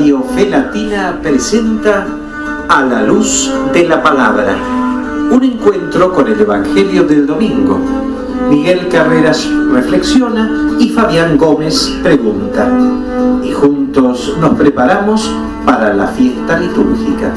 Radio Fe Latina presenta A la Luz de la Palabra, un encuentro con el Evangelio del domingo. Miguel Carreras reflexiona y Fabián Gómez pregunta. Y juntos nos preparamos para la fiesta litúrgica.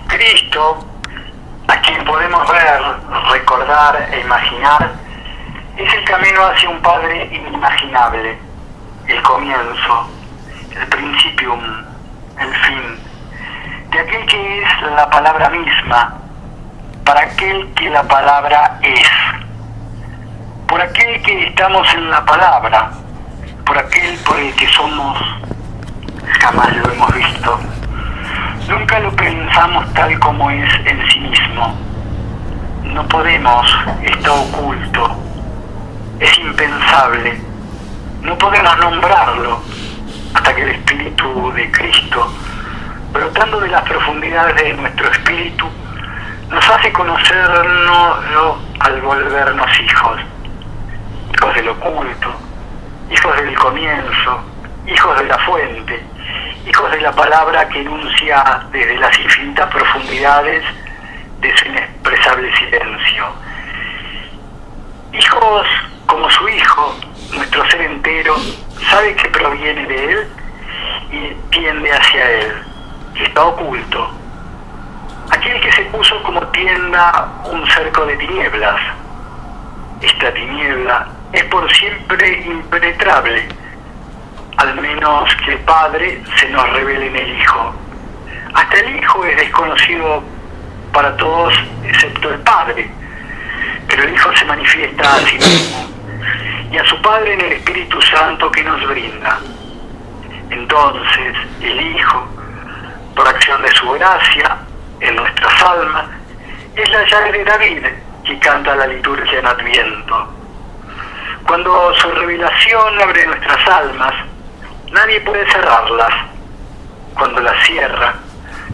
Cristo, a quien podemos ver, recordar e imaginar, es el camino hacia un Padre inimaginable, el comienzo, el principium, el fin, de aquel que es la palabra misma, para aquel que la palabra es, por aquel que estamos en la palabra, por aquel por el que somos, jamás lo hemos visto. Nunca lo pensamos tal como es en sí mismo. No podemos, está oculto, es impensable. No podemos nombrarlo hasta que el Espíritu de Cristo, brotando de las profundidades de nuestro espíritu, nos hace conocerlo al volvernos hijos. Hijos del oculto, hijos del comienzo, hijos de la fuente, hijos de la palabra que enuncia desde las infinitas profundidades de su inexpresable silencio. Hijos como su Hijo, nuestro ser entero, sabe que proviene de Él y tiende hacia Él, que está oculto. Aquel que se puso como tienda un cerco de tinieblas. Esta tiniebla es por siempre impenetrable, al menos que el Padre se nos revele en el Hijo. Hasta el Hijo es desconocido para todos excepto el Padre, pero el Hijo se manifiesta a sí mismo y a su Padre en el Espíritu Santo que nos brinda. Entonces el Hijo, por acción de su gracia en nuestras almas, es la llave de David que canta la liturgia en Adviento. Cuando su revelación abre nuestras almas, nadie puede cerrarlas. Cuando las cierra,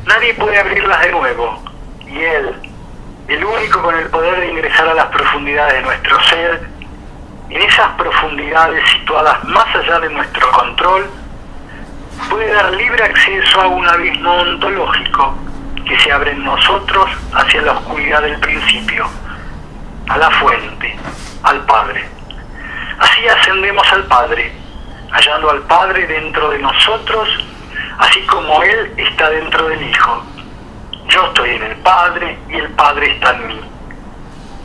nadie puede abrirlas de nuevo. Y Él, el único con el poder de ingresar a las profundidades de nuestro ser, en esas profundidades situadas más allá de nuestro control, puede dar libre acceso a un abismo ontológico que se abre en nosotros hacia la oscuridad del principio, a la fuente, al Padre. Así ascendemos al Padre, hallando al Padre dentro de nosotros, así como Él está dentro del Hijo. Yo estoy en el Padre y el Padre está en mí.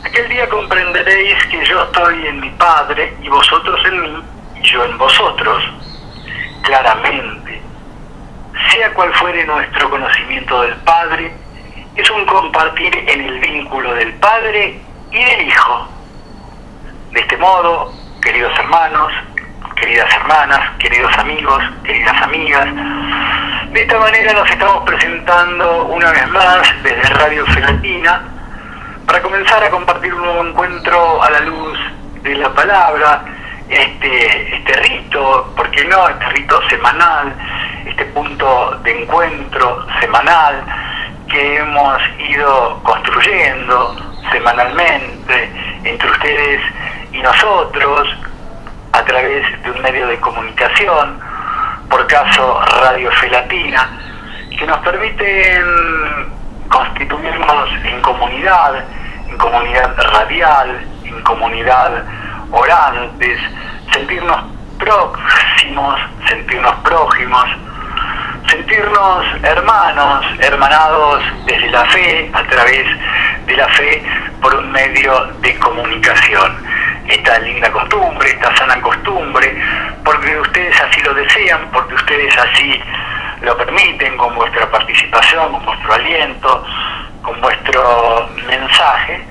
Aquel día comprenderéis que yo estoy en mi Padre y vosotros en mí y yo en vosotros. Claramente, sea cual fuere nuestro conocimiento del Padre, es un compartir en el vínculo del Padre y del Hijo. De este modo, queridos hermanos, queridas hermanas, queridos amigos, queridas amigas, de esta manera nos estamos presentando una vez más desde Radio Fe Latina para comenzar a compartir un nuevo encuentro a la luz de la palabra, este rito, ¿por qué no? Este rito semanal, este punto de encuentro semanal que hemos ido construyendo semanalmente entre ustedes y nosotros a través de un medio de comunicación, por caso Radio Fe Latina, que nos permiten constituirnos en comunidad radial, en comunidad orantes, sentirnos próximos, sentirnos prójimos, sentirnos hermanos, hermanados desde la fe, a través de la fe, por un medio de comunicación. Esta linda costumbre, esta sana costumbre, porque ustedes así lo desean, porque ustedes así lo permiten, con vuestra participación, con vuestro aliento, con vuestro mensaje,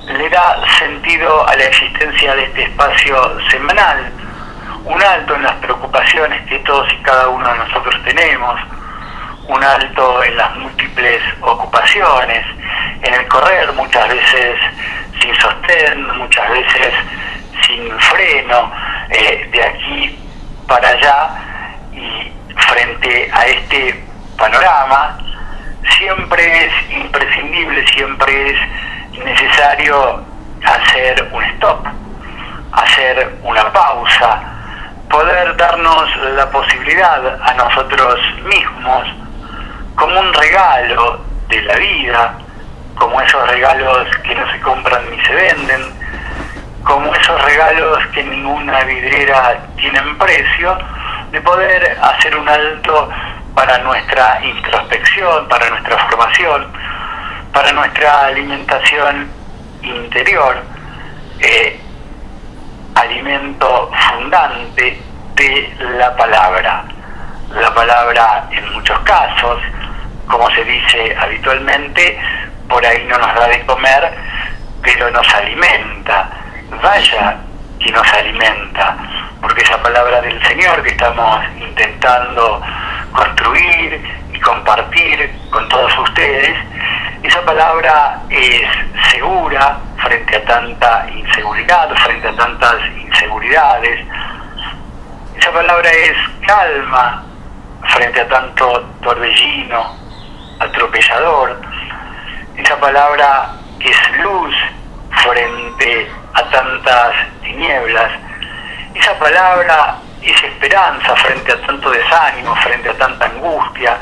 le da sentido a la existencia de este espacio semanal, un alto en las preocupaciones que todos y cada uno de nosotros tenemos, un alto en las múltiples ocupaciones, en el correr muchas veces sin sostén, muchas veces sin freno, de aquí para allá, y frente a este panorama, siempre es imprescindible, siempre es necesario hacer un stop, hacer una pausa, poder darnos la posibilidad a nosotros mismos, como un regalo de la vida, como esos regalos que no se compran ni se venden, como esos regalos que en ninguna vidriera tienen precio, de poder hacer un alto para nuestra introspección, para nuestra formación, para nuestra alimentación interior, alimento fundante de la palabra. La palabra, en muchos casos, como se dice habitualmente, por ahí no nos da de comer, pero nos alimenta. Vaya que nos alimenta, porque esa palabra del Señor que estamos intentando construir y compartir con todos ustedes, esa palabra es segura frente a tanta inseguridad, frente a tantas inseguridades. Esa palabra es calma frente a tanto torbellino atropellador. Esa palabra es luz frente a tantas tinieblas. Esa palabra es esperanza frente a tanto desánimo, frente a tanta angustia,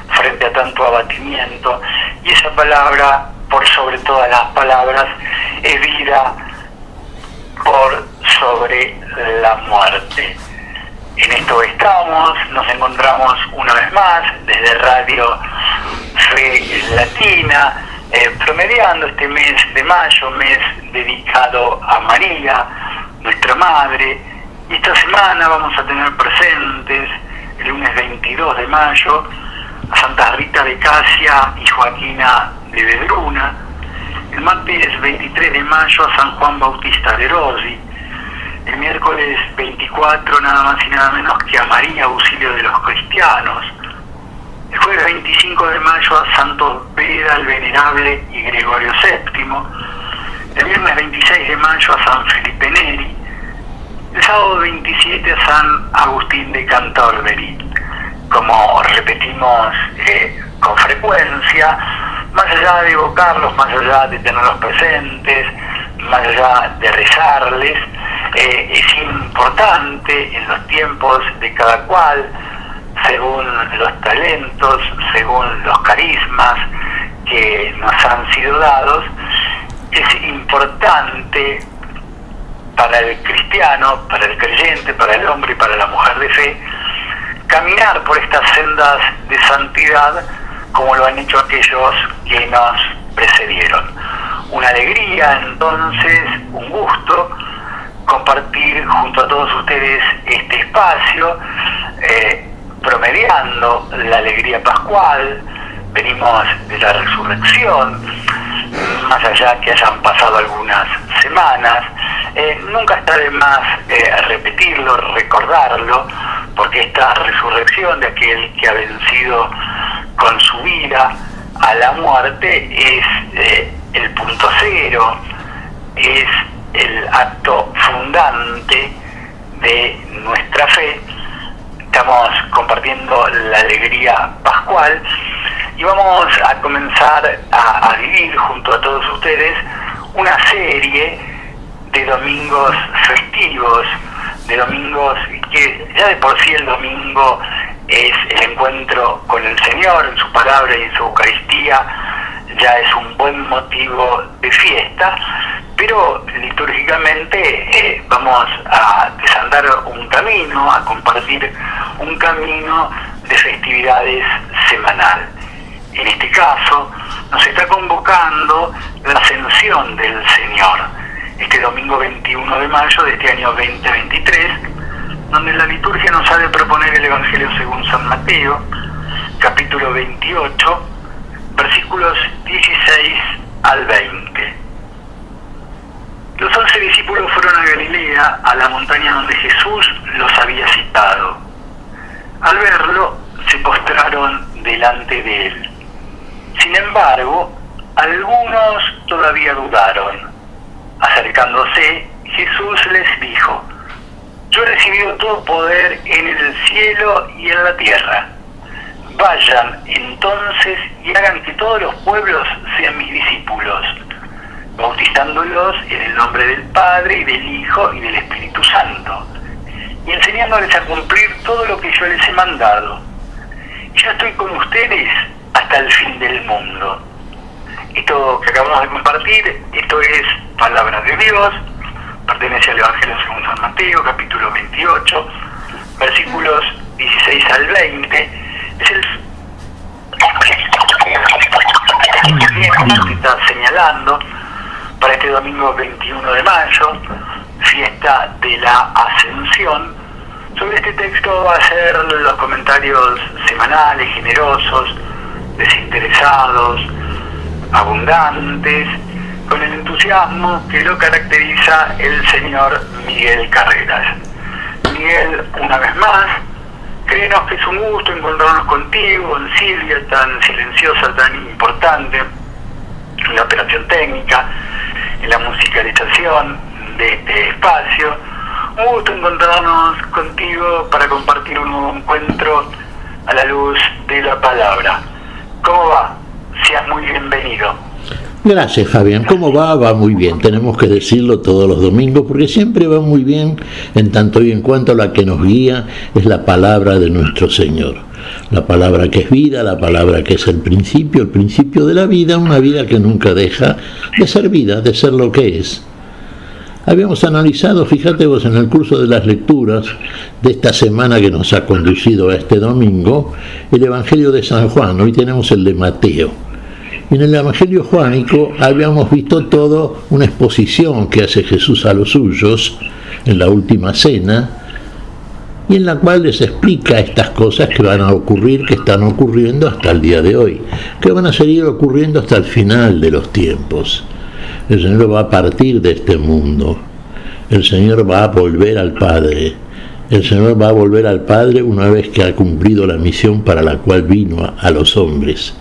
frente a tanto abatimiento. Y esa palabra, por sobre todas las palabras, es vida por sobre la muerte. En esto estamos, nos encontramos una vez más desde Radio Fe Latina, promediando este mes de mayo, mes dedicado a María, nuestra Madre. Y esta semana vamos a tener presentes, el lunes 22 de mayo, a Santa Rita de Casia y Joaquina de Vedruna, el martes 23 de mayo a San Juan Bautista de Rossi, el miércoles 24 nada más y nada menos que a María Auxilio de los Cristianos, el jueves 25 de mayo a Santo Beda el Venerable y Gregorio VII, el viernes 26 de mayo a San Felipe Neri, el sábado 27 a San Agustín de Canterbury. Como repetimos con frecuencia, más allá de evocarlos, más allá de tenerlos presentes, más allá de rezarles, es importante en los tiempos de cada cual, según los talentos, según los carismas que nos han sido dados, es importante para el cristiano, para el creyente, para el hombre y para la mujer de fe, caminar por estas sendas de santidad como lo han hecho aquellos que nos precedieron. Una alegría, entonces, un gusto compartir junto a todos ustedes este espacio, promediando la alegría pascual. Venimos de la resurrección, más allá que hayan pasado algunas semanas. Nunca está de más repetirlo, recordarlo, porque esta resurrección de aquel que ha vencido con su vida a la muerte es el punto cero, es el acto fundante de nuestra fe. Estamos compartiendo la alegría pascual y vamos a comenzar a vivir junto a todos ustedes una serie de domingos festivos, de domingos que ya de por sí el domingo es el encuentro con el Señor en su palabra y en su Eucaristía, ya es un buen motivo de fiesta, pero litúrgicamente vamos a desandar un camino, a compartir un camino de festividades semanal. En este caso nos está convocando la Ascensión del Señor, este domingo 21 de mayo de este año 2023, donde la liturgia nos ha de proponer el Evangelio según San Mateo, capítulo 28, versículos 16 al 20. Los 11 discípulos fueron a Galilea, a la montaña donde Jesús los había citado. Al verlo, se postraron delante de él. Sin embargo, algunos todavía dudaron. Acercándose, Jesús les dijo: Yo he recibido todo poder en el cielo y en la tierra. Vayan entonces y hagan que todos los pueblos sean mis discípulos, bautizándolos en el nombre del Padre y del Hijo y del Espíritu Santo, y enseñándoles a cumplir todo lo que yo les he mandado. Yo estoy con ustedes hasta el fin del mundo. Esto que acabamos de compartir, esto es palabra de Dios, pertenece al Evangelio según San Mateo, capítulo 28, versículos 16 al 20. Es el que está señalando para este domingo 21 de mayo, fiesta de la Ascensión. Sobre este texto va a ser los comentarios semanales, generosos, desinteresados, abundantes, con el entusiasmo que lo caracteriza el señor Miguel Carreras. Miguel, una vez más, créenos que es un gusto encontrarnos contigo, en Silvia, tan silenciosa, tan importante, en la operación técnica, en la musicalización de este espacio. Un gusto encontrarnos contigo para compartir un nuevo encuentro a la luz de la palabra. ¿Cómo va? Seas muy bienvenido. Gracias, Fabián. ¿Cómo va? Va muy bien. Tenemos que decirlo todos los domingos porque siempre va muy bien en tanto y en cuanto la que nos guía es la palabra de nuestro Señor. La palabra que es vida, la palabra que es el principio de la vida, una vida que nunca deja de ser vida, de ser lo que es. Habíamos analizado, fíjate vos, en el curso de las lecturas de esta semana que nos ha conducido a este domingo, el Evangelio de San Juan. Hoy tenemos el de Mateo. Y en el Evangelio juánico habíamos visto todo una exposición que hace Jesús a los suyos en la última cena, y en la cual les explica estas cosas que van a ocurrir, que están ocurriendo hasta el día de hoy, que van a seguir ocurriendo hasta el final de los tiempos. El Señor va a partir de este mundo, el Señor va a volver al Padre, el Señor va a volver al Padre una vez que ha cumplido la misión para la cual vino a los hombres.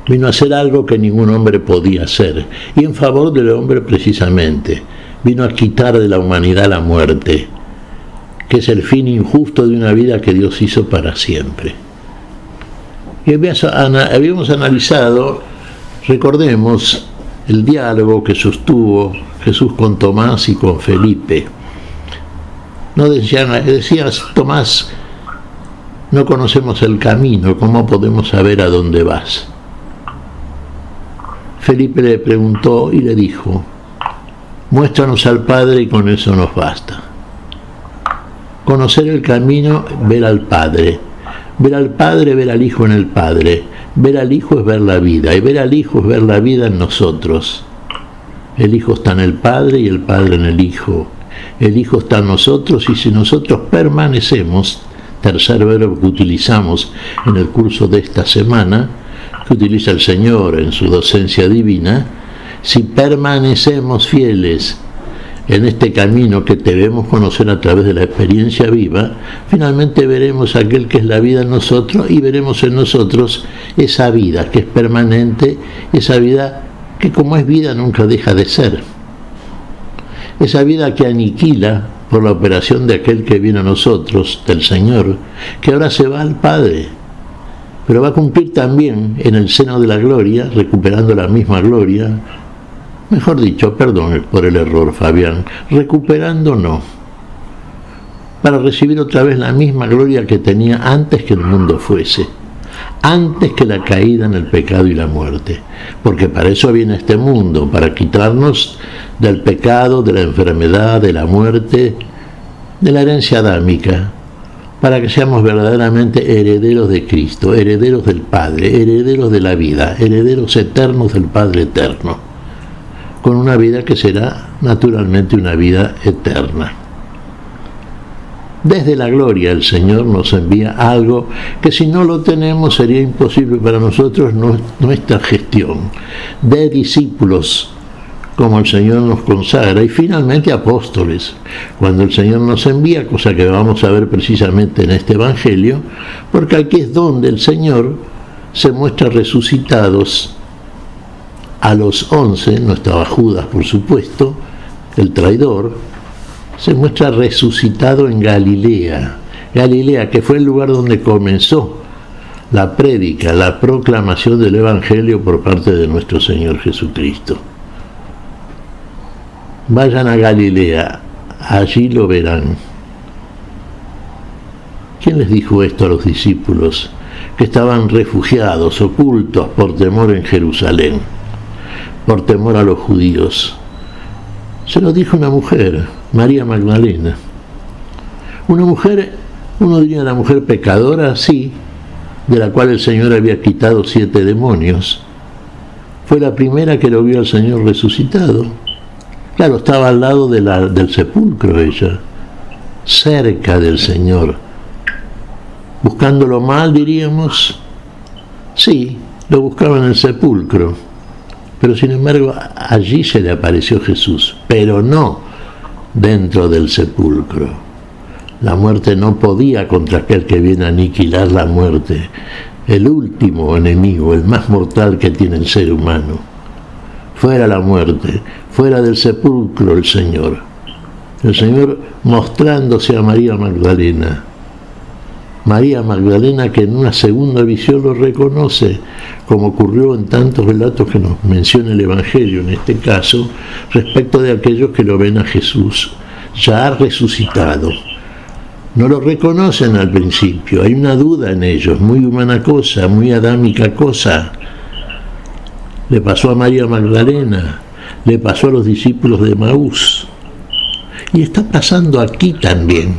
Vino a hacer algo que ningún hombre podía hacer, y en favor del hombre precisamente. Vino a quitar de la humanidad la muerte, que es el fin injusto de una vida que Dios hizo para siempre. Y habíamos analizado, recordemos, el diálogo que sostuvo Jesús con Tomás y con Felipe. No decías, Tomás, no conocemos el camino, ¿cómo podemos saber a dónde vas? Felipe le preguntó y le dijo, muéstranos al Padre y con eso nos basta. Conocer el camino, ver al Padre. Ver al Padre, ver al Hijo en el Padre. Ver al Hijo es ver la vida, y ver al Hijo es ver la vida en nosotros. El Hijo está en el Padre y el Padre en el Hijo. El Hijo está en nosotros, y si nosotros permanecemos, tercer verbo que utilizamos en el curso de esta semana, que utiliza el Señor en su docencia divina, si permanecemos fieles en este camino que debemos conocer a través de la experiencia viva, finalmente veremos aquel que es la vida en nosotros y veremos en nosotros esa vida que es permanente, esa vida que como es vida nunca deja de ser, esa vida que aniquila por la operación de aquel que viene a nosotros, del Señor, que ahora se va al Padre, pero va a cumplir también en el seno de la gloria, recuperando la misma gloria. Mejor dicho, perdón por el error, Fabián, recuperando no, para recibir otra vez la misma gloria que tenía antes que el mundo fuese, antes que la caída en el pecado y la muerte, porque para eso viene este mundo, para quitarnos del pecado, de la enfermedad, de la muerte, de la herencia adámica, para que seamos verdaderamente herederos de Cristo, herederos del Padre, herederos de la vida, herederos eternos del Padre eterno, con una vida que será naturalmente una vida eterna. Desde la gloria el Señor nos envía algo que si no lo tenemos sería imposible para nosotros nuestra gestión de discípulos, como el Señor nos consagra, y finalmente apóstoles, cuando el Señor nos envía, cosa que vamos a ver precisamente en este Evangelio, porque aquí es donde el Señor se muestra resucitados a los 11, no estaba Judas por supuesto, el traidor, se muestra resucitado en Galilea, que fue el lugar donde comenzó la prédica, la proclamación del Evangelio por parte de nuestro Señor Jesucristo. Vayan a Galilea, allí lo verán. ¿Quién les dijo esto a los discípulos? Que estaban refugiados, ocultos por temor en Jerusalén, por temor a los judíos. Se lo dijo una mujer, María Magdalena. Una mujer, uno diría la mujer pecadora, sí, de la cual el Señor había quitado 7 demonios. Fue la primera que lo vio al Señor resucitado. Claro, estaba al lado del sepulcro ella, cerca del Señor. Buscándolo mal, diríamos, sí, lo buscaba en el sepulcro, pero sin embargo allí se le apareció Jesús, pero no dentro del sepulcro. La muerte no podía contra aquel que viene a aniquilar la muerte, el último enemigo, el más mortal que tiene el ser humano. Fuera la muerte, fuera del sepulcro el Señor mostrándose a María Magdalena. María Magdalena, que en una segunda visión lo reconoce, como ocurrió en tantos relatos que nos menciona el Evangelio, en este caso, respecto de aquellos que lo ven a Jesús ya resucitado. No lo reconocen al principio, hay una duda en ellos, muy humana cosa, muy adámica cosa. Le pasó a María Magdalena, le pasó a los discípulos de Emaús, y está pasando aquí también.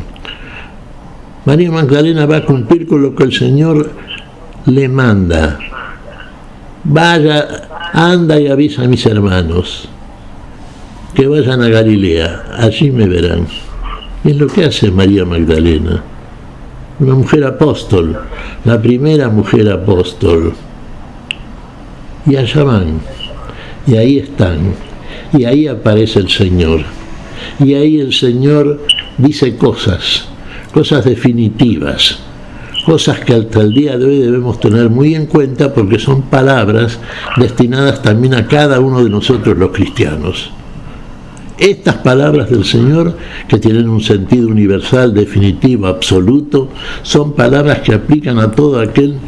María Magdalena va a cumplir con lo que el Señor le manda. Vaya, anda y avisa a mis hermanos que vayan a Galilea, allí me verán. Y es lo que hace María Magdalena, una mujer apóstol, la primera mujer apóstol. Y allá van, y ahí están, y ahí aparece el Señor, y ahí el Señor dice cosas definitivas, cosas que hasta el día de hoy debemos tener muy en cuenta porque son palabras destinadas también a cada uno de nosotros los cristianos. Estas palabras del Señor, que tienen un sentido universal, definitivo, absoluto, son palabras que aplican a todo aquel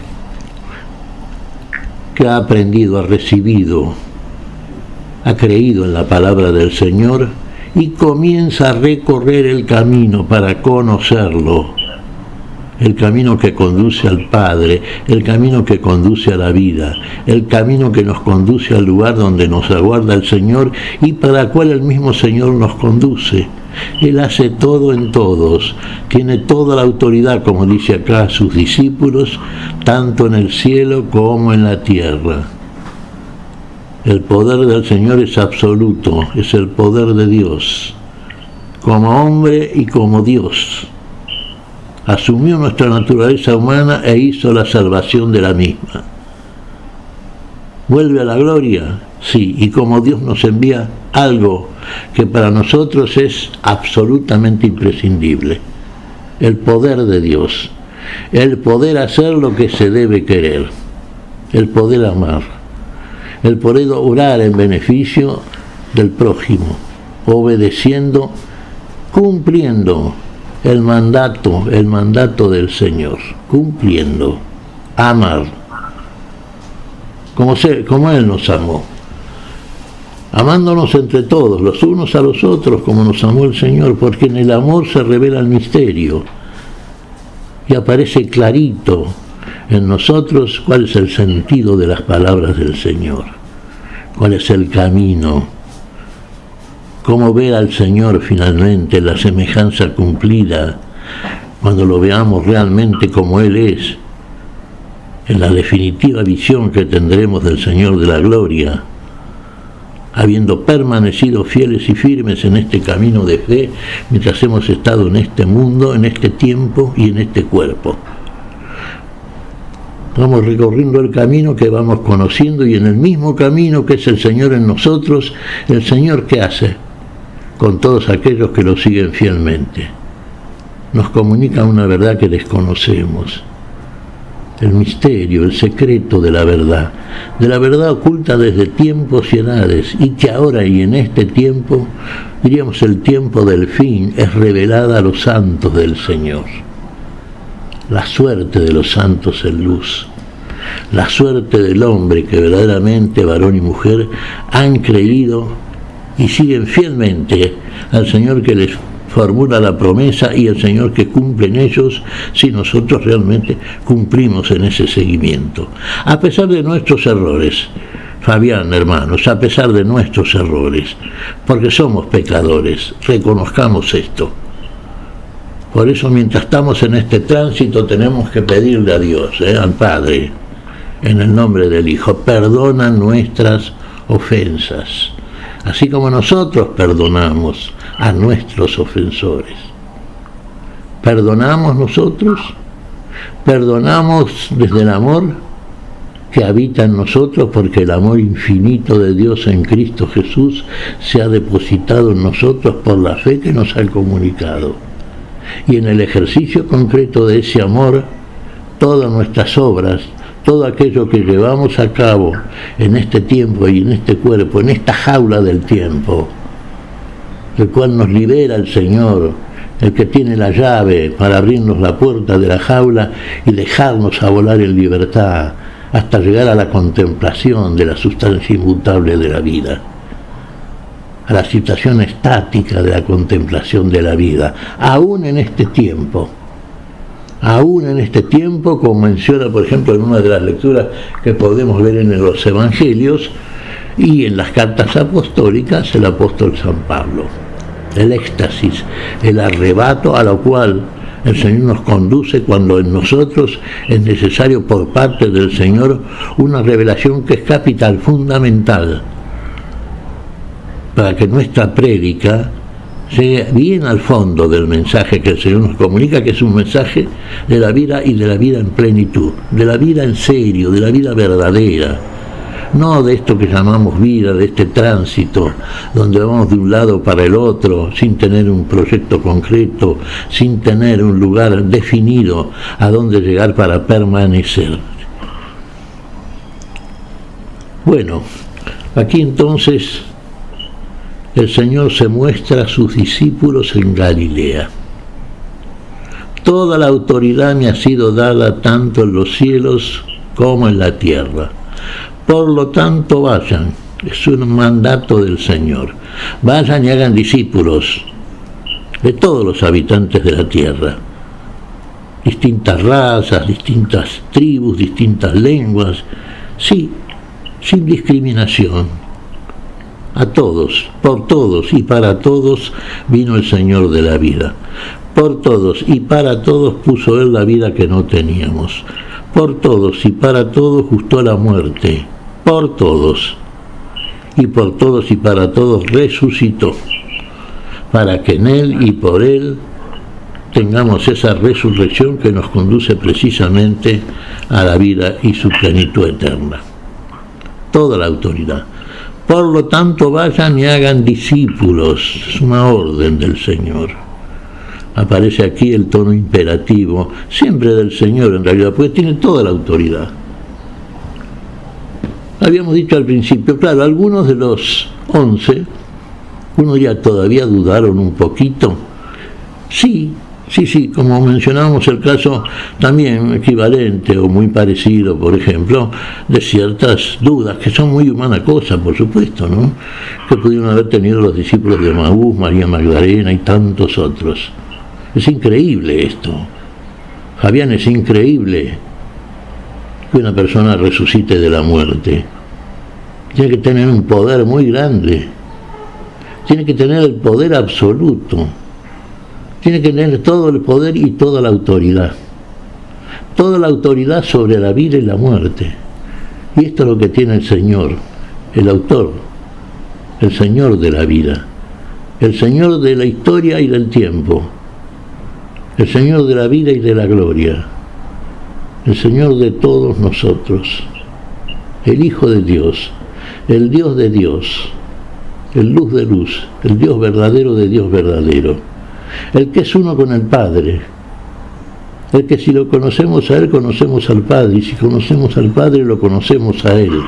que ha aprendido, ha recibido, ha creído en la palabra del Señor y comienza a recorrer el camino para conocerlo, el camino que conduce al Padre, el camino que conduce a la vida, el camino que nos conduce al lugar donde nos aguarda el Señor y para el cual el mismo Señor nos conduce. Él hace todo en todos, tiene toda la autoridad, como dice acá a sus discípulos, tanto en el cielo como en la tierra. El poder del Señor es absoluto, es el poder de Dios, como hombre y como Dios. Asumió nuestra naturaleza humana e hizo la salvación de la misma. ¿Vuelve a la gloria? Sí, y como Dios nos envía algo que para nosotros es absolutamente imprescindible, el poder de Dios, el poder hacer lo que se debe querer, el poder amar, el poder orar en beneficio del prójimo, obedeciendo, cumpliendo el mandato del Señor, cumpliendo, amar, como Él nos amó, amándonos entre todos, los unos a los otros, como nos amó el Señor, porque en el amor se revela el misterio y aparece clarito en nosotros cuál es el sentido de las palabras del Señor, cuál es el camino, cómo ver al Señor finalmente, la semejanza cumplida, cuando lo veamos realmente como Él es, en la definitiva visión que tendremos del Señor de la gloria, habiendo permanecido fieles y firmes en este camino de fe, mientras hemos estado en este mundo, en este tiempo y en este cuerpo. Vamos recorriendo el camino que vamos conociendo y en el mismo camino que es el Señor en nosotros, el Señor ¿qué hace? Con todos aquellos que lo siguen fielmente. Nos comunica una verdad que desconocemos. El misterio, el secreto de la verdad oculta desde tiempos y edades, y que ahora y en este tiempo, diríamos el tiempo del fin, es revelada a los santos del Señor. La suerte de los santos en luz. la suerte del hombre que verdaderamente, varón y mujer, han creído y siguen fielmente al Señor que les formula la promesa y el Señor que cumple en ellos si nosotros realmente cumplimos en ese seguimiento. A pesar de nuestros errores, Fabián, hermanos, a pesar de nuestros errores, porque somos pecadores, reconozcamos esto. Por eso, mientras estamos en este tránsito, tenemos que pedirle a Dios, al Padre, en el nombre del Hijo, perdona nuestras ofensas, así como nosotros perdonamos a nuestros ofensores. ¿Perdonamos nosotros? ¿Perdonamos desde el amor que habita en nosotros, porque el amor infinito de Dios en Cristo Jesús se ha depositado en nosotros por la fe que nos ha comunicado? Y en el ejercicio concreto de ese amor, todas nuestras obras, todo aquello que llevamos a cabo en este tiempo y en este cuerpo, en esta jaula del tiempo, el cual nos libera el Señor, el que tiene la llave para abrirnos la puerta de la jaula y dejarnos a volar en libertad hasta llegar a la contemplación de la sustancia inmutable de la vida, a la situación estática de la contemplación de la vida, aún en este tiempo, como menciona, por ejemplo, en una de las lecturas que podemos ver en los Evangelios y en las cartas apostólicas, el apóstol San Pablo. El éxtasis, el arrebato a lo cual el Señor nos conduce cuando en nosotros es necesario por parte del Señor una revelación que es capital, fundamental, para que nuestra prédica llegue bien al fondo del mensaje que el Señor nos comunica, que es un mensaje de la vida y de la vida en plenitud, de la vida en serio, de la vida verdadera. No de esto que llamamos vida, de este tránsito, donde vamos de un lado para el otro, sin tener un proyecto concreto, sin tener un lugar definido a dónde llegar para permanecer. Bueno, aquí entonces el Señor se muestra a sus discípulos en Galilea. Toda la autoridad me ha sido dada tanto en los cielos como en la tierra. Por lo tanto, vayan, es un mandato del Señor, vayan y hagan discípulos de todos los habitantes de la tierra, distintas razas, distintas tribus, distintas lenguas, sí, sin discriminación, a todos, por todos y para todos vino el Señor de la vida, por todos y para todos puso Él la vida que no teníamos, por todos y para todos gustó la muerte, por todos y para todos resucitó, para que en Él y por Él tengamos esa resurrección que nos conduce precisamente a la vida y su plenitud eterna. Toda la autoridad. Por lo tanto, vayan y hagan discípulos, es una orden del Señor. Aparece aquí el tono imperativo, siempre del Señor en realidad, porque tiene toda la autoridad. Habíamos dicho al principio, claro, algunos de los 11, unos ya todavía dudaron un poquito. Sí, como mencionábamos el caso también equivalente o muy parecido, por ejemplo, de ciertas dudas, que son muy humana cosa, por supuesto, ¿no? Que pudieron haber tenido los discípulos de Emaús, María Magdalena y tantos otros. Es increíble esto. Fabián, es increíble que una persona resucite de la muerte. Tiene que tener un poder muy grande, tiene que tener el poder absoluto, tiene que tener todo el poder y toda la autoridad sobre la vida y la muerte. Y esto es lo que tiene el Señor, el autor, el Señor de la vida, el Señor de la historia y del tiempo, el Señor de la vida y de la gloria, el Señor de todos nosotros, el Hijo de Dios, el Dios de Dios, el Luz de luz, el Dios verdadero de Dios verdadero, el que es uno con el Padre, el que si lo conocemos a Él, conocemos al Padre, y si conocemos al Padre, lo conocemos a Él.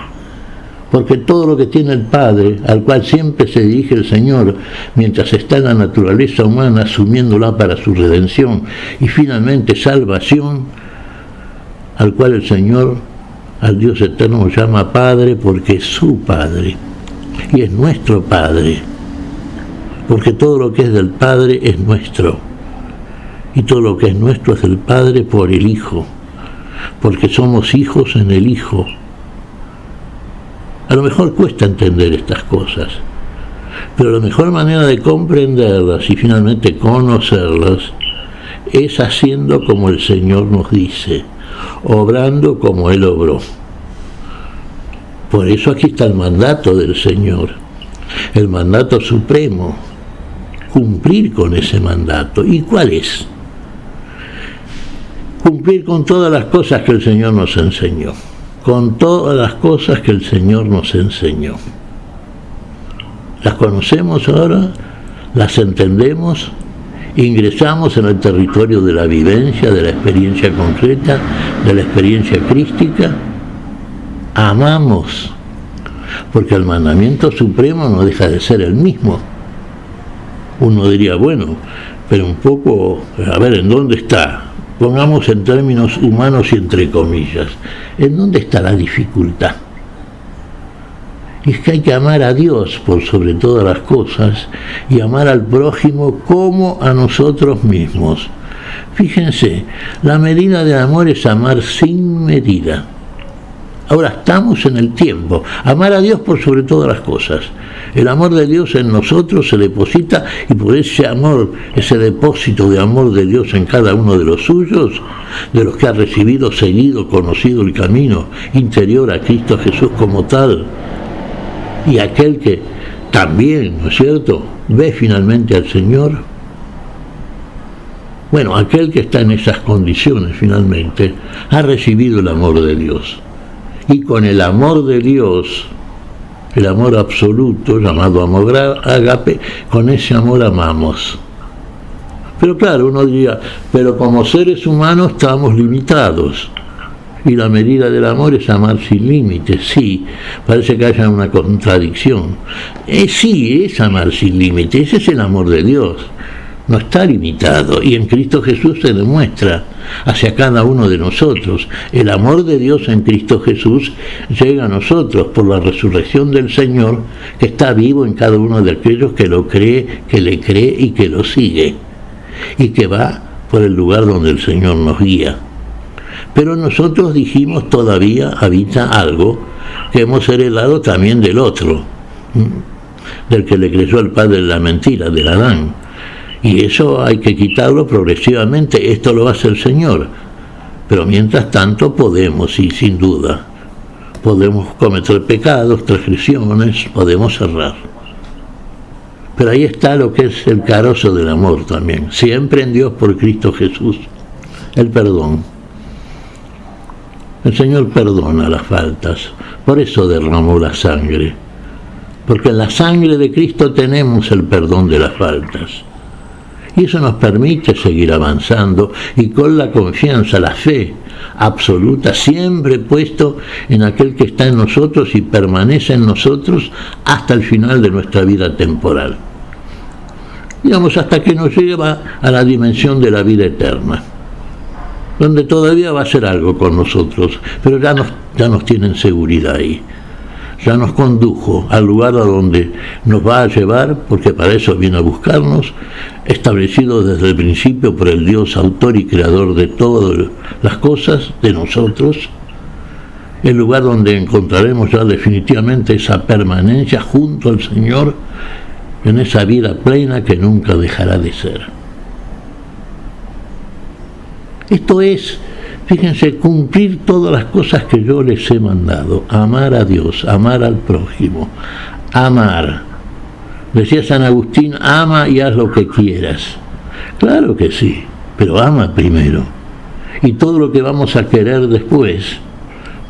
Porque todo lo que tiene el Padre, al cual siempre se dirige el Señor, mientras está en la naturaleza humana, asumiéndola para su redención y finalmente salvación, al cual el Señor Al Dios eterno llama Padre porque es su Padre y es nuestro Padre, porque todo lo que es del Padre es nuestro y todo lo que es nuestro es del Padre por el Hijo, porque somos hijos en el Hijo. A lo mejor cuesta entender estas cosas, pero la mejor manera de comprenderlas y finalmente conocerlas es haciendo como el Señor nos dice, obrando como Él obró. Por eso aquí está el mandato del Señor, el mandato supremo, cumplir con ese mandato. ¿Y cuál es? Cumplir con todas las cosas que el Señor nos enseñó, con todas las cosas que el Señor nos enseñó. Las conocemos ahora, las entendemos, ingresamos en el territorio de la vivencia, de la experiencia concreta, de la experiencia crística, amamos, porque el mandamiento supremo no deja de ser el mismo. Uno diría, bueno, pero un poco, a ver, ¿en dónde está? Pongamos en términos humanos y entre comillas, ¿en dónde está la dificultad? Es que hay que amar a Dios por sobre todas las cosas y amar al prójimo como a nosotros mismos. Fíjense, la medida de amor es amar sin medida. Ahora estamos en el tiempo, amar a Dios por sobre todas las cosas. El amor de Dios en nosotros se deposita y por ese amor, ese depósito de amor de Dios en cada uno de los suyos, de los que ha recibido, seguido, conocido el camino interior a Cristo Jesús como tal, y aquel que también, ¿no es cierto?, ve finalmente al Señor. Bueno, aquel que está en esas condiciones finalmente ha recibido el amor de Dios. Y con el amor de Dios, el amor absoluto, llamado amor ágape, con ese amor amamos. Pero claro, uno diría, pero como seres humanos estamos limitados. Y la medida del amor es amar sin límites. Sí, parece que haya una contradicción. Sí, es amar sin límites, ese es el amor de Dios. No está limitado, y en Cristo Jesús se demuestra hacia cada uno de nosotros. El amor de Dios en Cristo Jesús llega a nosotros por la resurrección del Señor, que está vivo en cada uno de aquellos que lo cree, que le cree y que lo sigue, y que va por el lugar donde el Señor nos guía. Pero nosotros dijimos, todavía habita algo que hemos heredado también del otro, del que le creyó al padre de la mentira, del Adán. Y eso hay que quitarlo progresivamente, esto lo hace el Señor. Pero mientras tanto podemos, y sin duda, podemos cometer pecados, transgresiones, podemos errar. Pero ahí está lo que es el carozo del amor también, siempre en Dios por Cristo Jesús, el perdón. El Señor perdona las faltas, por eso derramó la sangre, porque en la sangre de Cristo tenemos el perdón de las faltas. Y eso nos permite seguir avanzando y con la confianza, la fe absoluta, siempre puesto en aquel que está en nosotros y permanece en nosotros hasta el final de nuestra vida temporal. Digamos, hasta que nos lleva a la dimensión de la vida eterna, donde todavía va a hacer algo con nosotros, pero ya nos tienen seguridad ahí. Ya nos condujo al lugar a donde nos va a llevar, porque para eso viene a buscarnos, establecido desde el principio por el Dios autor y creador de todas las cosas, de nosotros, el lugar donde encontraremos ya definitivamente esa permanencia junto al Señor, en esa vida plena que nunca dejará de ser. Esto es, fíjense, cumplir todas las cosas que yo les he mandado. Amar a Dios, amar al prójimo, amar. Decía San Agustín, ama y haz lo que quieras. Claro que sí, pero ama primero. Y todo lo que vamos a querer después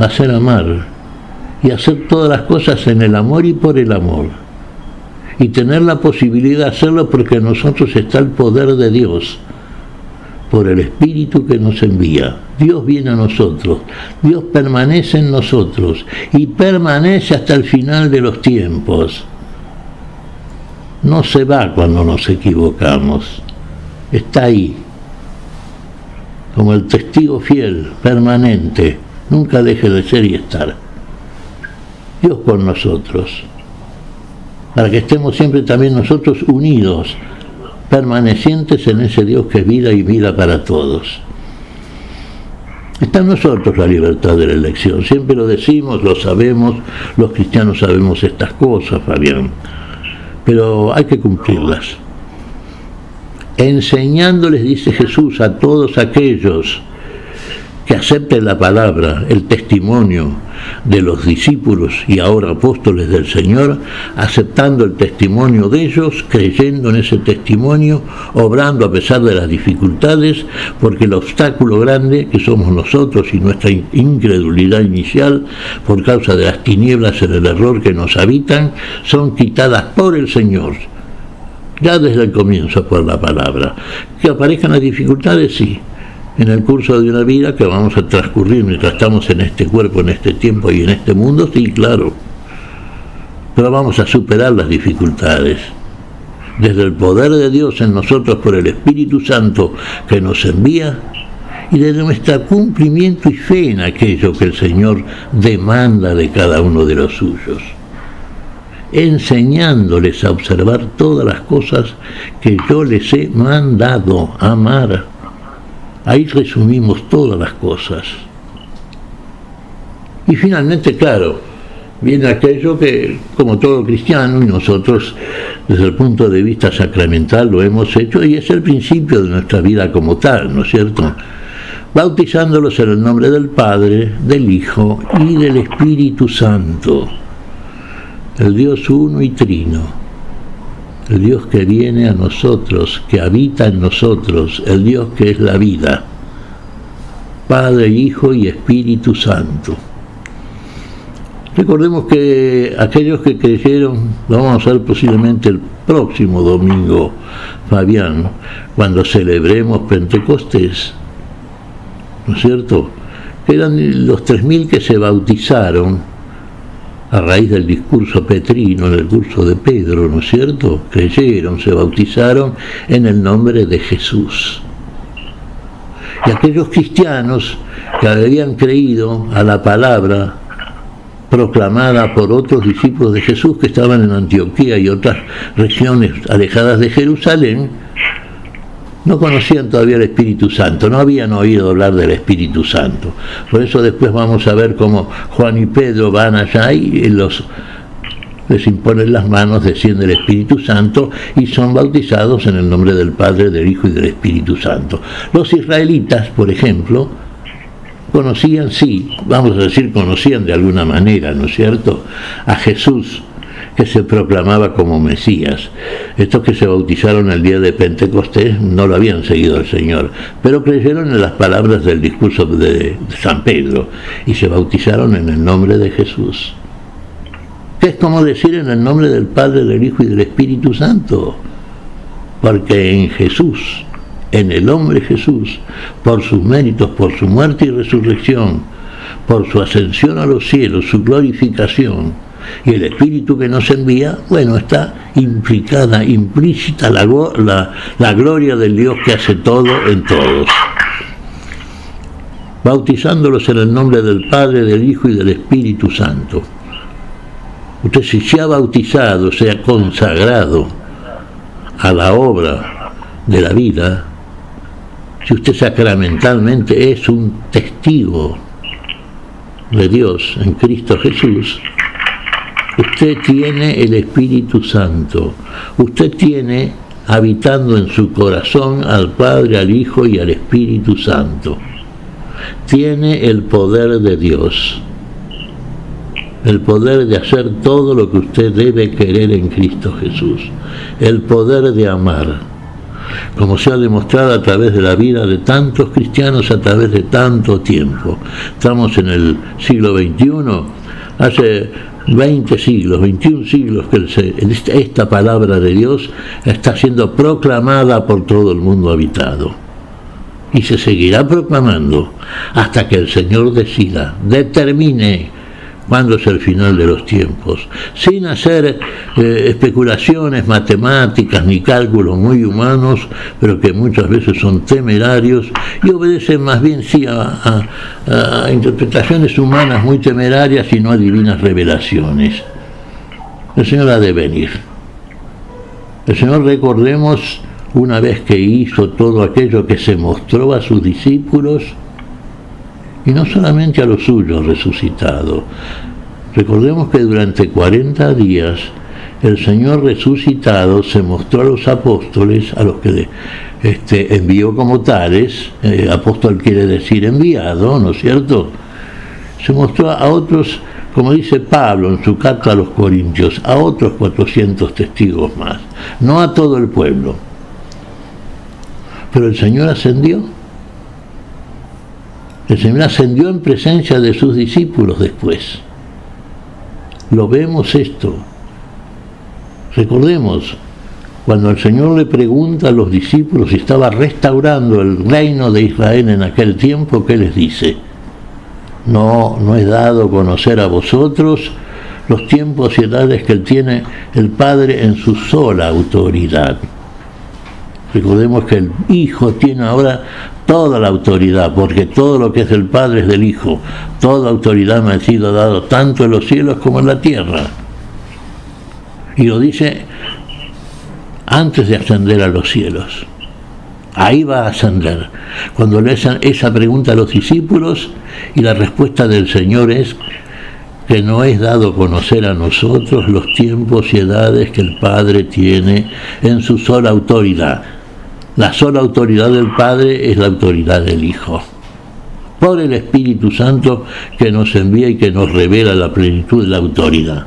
va a ser amar. Y hacer todas las cosas en el amor y por el amor. Y tener la posibilidad de hacerlo porque en nosotros está el poder de Dios, por el Espíritu que nos envía. Dios viene a nosotros, Dios permanece en nosotros y permanece hasta el final de los tiempos. No se va cuando nos equivocamos, está ahí, como el testigo fiel, permanente, nunca deje de ser y estar. Dios con nosotros, para que estemos siempre también nosotros unidos, permanecientes en ese Dios que es vida y vida para todos. Está en nosotros la libertad de la elección, siempre lo decimos, lo sabemos, los cristianos sabemos estas cosas, Fabián, pero hay que cumplirlas. Enseñándoles, dice Jesús, a todos aquellos que acepten la palabra, el testimonio de los discípulos y ahora apóstoles del Señor, aceptando el testimonio de ellos, creyendo en ese testimonio, obrando a pesar de las dificultades, porque el obstáculo grande que somos nosotros y nuestra incredulidad inicial, por causa de las tinieblas en el error que nos habitan, son quitadas por el Señor. Ya desde el comienzo por la palabra. Que aparezcan las dificultades, sí, en el curso de una vida que vamos a transcurrir mientras estamos en este cuerpo, en este tiempo y en este mundo, sí, claro. Pero vamos a superar las dificultades. Desde el poder de Dios en nosotros por el Espíritu Santo que nos envía y desde nuestro cumplimiento y fe en aquello que el Señor demanda de cada uno de los suyos. Enseñándoles a observar todas las cosas que yo les he mandado a amar. Ahí resumimos todas las cosas. Y finalmente, claro, viene aquello que, como todo cristiano, y nosotros desde el punto de vista sacramental lo hemos hecho, y es el principio de nuestra vida como tal, ¿no es cierto? Bautizándolos en el nombre del Padre, del Hijo y del Espíritu Santo, el Dios uno y trino. El Dios que viene a nosotros, que habita en nosotros, el Dios que es la vida, Padre, Hijo y Espíritu Santo. Recordemos que aquellos que creyeron, lo vamos a ver posiblemente el próximo domingo, Fabián, cuando celebremos Pentecostés, ¿no es cierto? Que eran los 3.000 que se bautizaron a raíz del discurso petrino, en el curso de Pedro, ¿no es cierto? Creyeron, se bautizaron en el nombre de Jesús. Y aquellos cristianos que habían creído a la palabra proclamada por otros discípulos de Jesús que estaban en Antioquía y otras regiones alejadas de Jerusalén, no conocían todavía el Espíritu Santo, no habían oído hablar del Espíritu Santo. Por eso después vamos a ver cómo Juan y Pedro van allá y les imponen las manos, desciende el Espíritu Santo y son bautizados en el nombre del Padre, del Hijo y del Espíritu Santo. Los israelitas, por ejemplo, conocían, sí, vamos a decir, conocían de alguna manera, ¿no es cierto?, a Jesús, que se proclamaba como Mesías. Estos que se bautizaron el día de Pentecostés no lo habían seguido al Señor, pero creyeron en las palabras del discurso de San Pedro y se bautizaron en el nombre de Jesús. ¿Qué es como decir en el nombre del Padre, del Hijo y del Espíritu Santo? Porque en Jesús, en el hombre Jesús, por sus méritos, por su muerte y resurrección, por su ascensión a los cielos, su glorificación, y el Espíritu que nos envía, bueno, está implicada, implícita la gloria del Dios que hace todo en todos. Bautizándolos en el nombre del Padre, del Hijo y del Espíritu Santo. Usted, si se ha bautizado, se ha consagrado a la obra de la vida, si usted sacramentalmente es un testigo de Dios en Cristo Jesús, usted tiene el Espíritu Santo. Usted tiene habitando en su corazón al Padre, al Hijo y al Espíritu Santo. Tiene el poder de Dios. El poder de hacer todo lo que usted debe querer en Cristo Jesús. El poder de amar. Como se ha demostrado a través de la vida de tantos cristianos a través de tanto tiempo. Estamos en el siglo XXI. Hace 20 siglos, 21 siglos que esta palabra de Dios está siendo proclamada por todo el mundo habitado. Y se seguirá proclamando hasta que el Señor decida, determine cuándo es el final de los tiempos, sin hacer especulaciones matemáticas ni cálculos muy humanos, pero que muchas veces son temerarios y obedecen más bien sí a interpretaciones humanas muy temerarias y no a divinas revelaciones. El Señor ha de venir. El Señor, recordemos, una vez que hizo todo aquello que se mostró a sus discípulos, y no solamente a los suyos resucitado. Recordemos que durante 40 días el Señor resucitado se mostró a los apóstoles, a los que envió como tales. Apóstol quiere decir enviado, ¿no es cierto? Se mostró a otros, como dice Pablo en su carta a los Corintios, a otros 400 testigos más, no a todo el pueblo. Pero el Señor ascendió. El Señor ascendió en presencia de sus discípulos después. Lo vemos esto. Recordemos, cuando el Señor le pregunta a los discípulos si estaba restaurando el reino de Israel en aquel tiempo, ¿qué les dice? No es dado conocer a vosotros los tiempos y edades que tiene el Padre en su sola autoridad. Recordemos que el Hijo tiene ahora toda la autoridad, porque todo lo que es del Padre es del Hijo. Toda autoridad me ha sido dado tanto en los cielos como en la tierra. Y lo dice antes de ascender a los cielos. Ahí va a ascender. Cuando le hacen esa pregunta a los discípulos, y la respuesta del Señor es que no es dado conocer a nosotros los tiempos y edades que el Padre tiene en su sola autoridad. La sola autoridad del Padre es la autoridad del Hijo. Por el Espíritu Santo que nos envía y que nos revela la plenitud de la autoridad.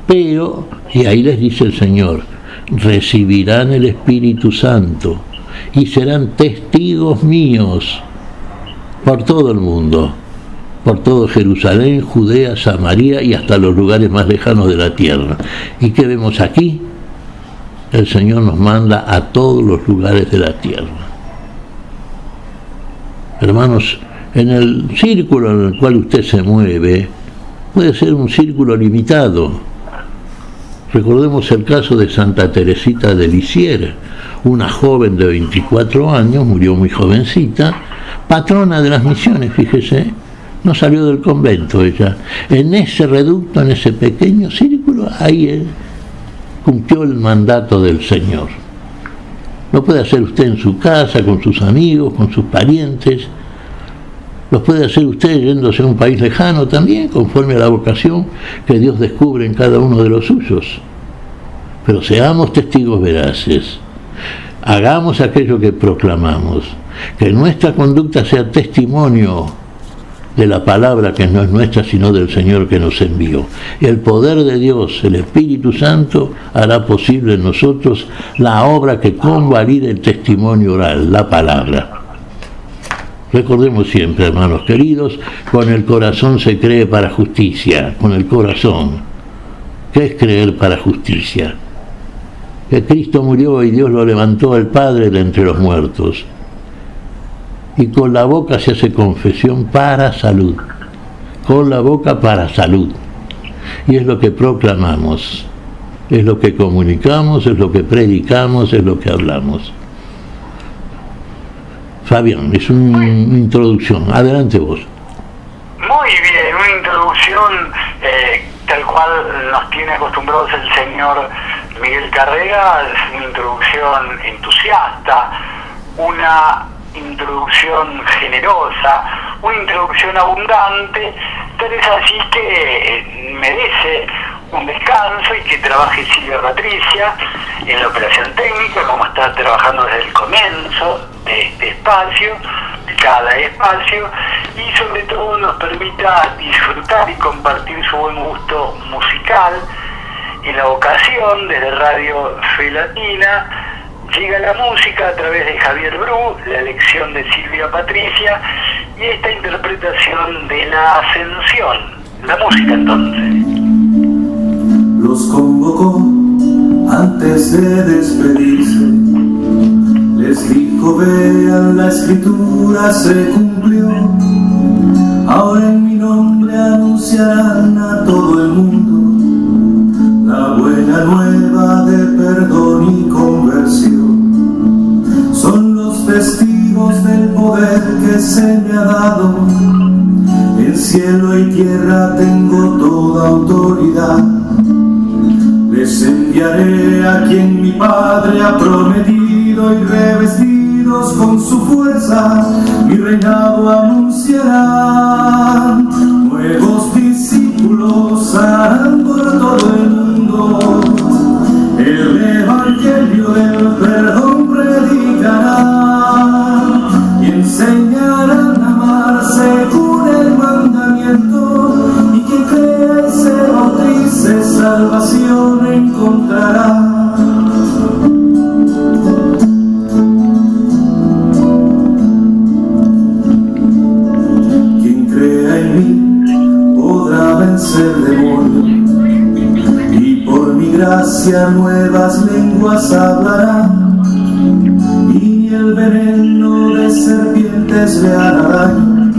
Pero, y ahí les dice el Señor, recibirán el Espíritu Santo y serán testigos míos por todo el mundo, por todo Jerusalén, Judea, Samaria y hasta los lugares más lejanos de la tierra. ¿Y qué vemos aquí? El Señor nos manda a todos los lugares de la tierra. Hermanos, en el círculo en el cual usted se mueve, puede ser un círculo limitado. Recordemos el caso de Santa Teresita de Lisieux, una joven de 24 años, murió muy jovencita, patrona de las misiones, fíjese, no salió del convento ella. En ese reducto, en ese pequeño círculo, ahí cumplió el mandato del Señor. Lo puede hacer usted en su casa, con sus amigos, con sus parientes. Lo puede hacer usted yéndose a un país lejano también, conforme a la vocación que Dios descubre en cada uno de los suyos. Pero seamos testigos veraces. Hagamos aquello que proclamamos. Que nuestra conducta sea testimonio de la palabra que no es nuestra, sino del Señor que nos envió. Y el poder de Dios, el Espíritu Santo, hará posible en nosotros la obra que convalide el testimonio oral, la palabra. Recordemos siempre, hermanos queridos, con el corazón se cree para justicia, con el corazón. ¿Qué es creer para justicia? Que Cristo murió y Dios lo levantó al Padre de entre los muertos. Y con la boca se hace confesión para salud. Con la boca para salud. Y es lo que proclamamos, es lo que comunicamos, es lo que predicamos, es lo que hablamos. Fabián, es una introducción. Adelante vos. Muy bien, una introducción tal cual nos tiene acostumbrados el señor Miguel Carrera. Es una introducción entusiasta, una introducción generosa, una introducción abundante, tal es así que merece un descanso y que trabaje Silvia Patricia en la operación técnica, como está trabajando desde el comienzo de este espacio, de cada espacio, y sobre todo nos permita disfrutar y compartir su buen gusto musical. En la ocasión, desde Radio Fe Latina, llega la música a través de Javier Bru, la elección de Silvia Patricia y esta interpretación de la Ascensión. La música entonces. Los convocó antes de despedirse, les dijo: vean, la escritura se cumplió, Ahora en mi nombre anunciarán a todo el mundo la buena nueva de perdón y conversión. Son los testigos del poder que se me ha dado. En cielo y tierra tengo toda autoridad. Les enviaré a quien mi Padre ha prometido, y revestidos con su fuerza mi reinado anunciarán. Nuevos discípulos harán por todo el mundo, el evangelio del perdón predicarán y enseñarán a amar según el mandamiento, y quien crea y se bautice salvación encontrará. Quien crea en mí podrá vencer demonios, y por mi gracia nuevas lenguas hablará, y el veneno de serpientes le hará daño,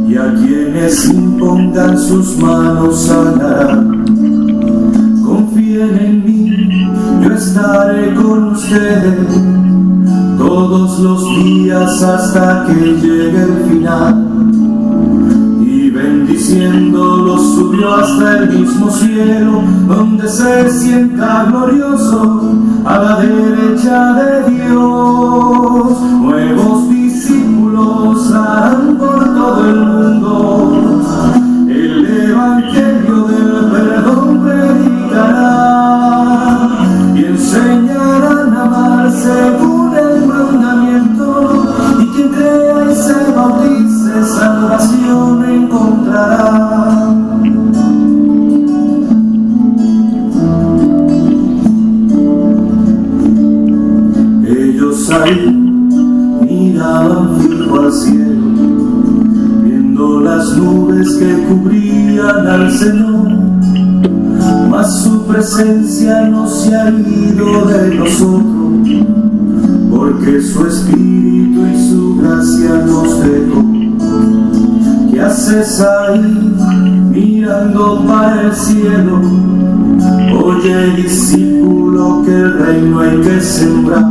y a quienes impongan sus manos sanará. Confíen en mí, yo estaré con ustedes todos los días hasta que llegue el final. Y bendiciéndolos subió hasta el mismo cielo, donde se sienta glorioso a la derecha de Dios. Nuevos discípulos harán por todo el mundo, el evangelio del perdón predicarán y enseñarán a amar según el mandamiento, y quien crea y se bautice salvación encontrará. Ellos ahí miraban fijo al cielo, viendo las nubes que cubrían al Señor, mas su presencia no se ha ido de nosotros, porque su Espíritu y su gracia nos dejó. ¿Qué haces ahí mirando para el cielo? Oye, discípulo, que el reino hay que sembrar.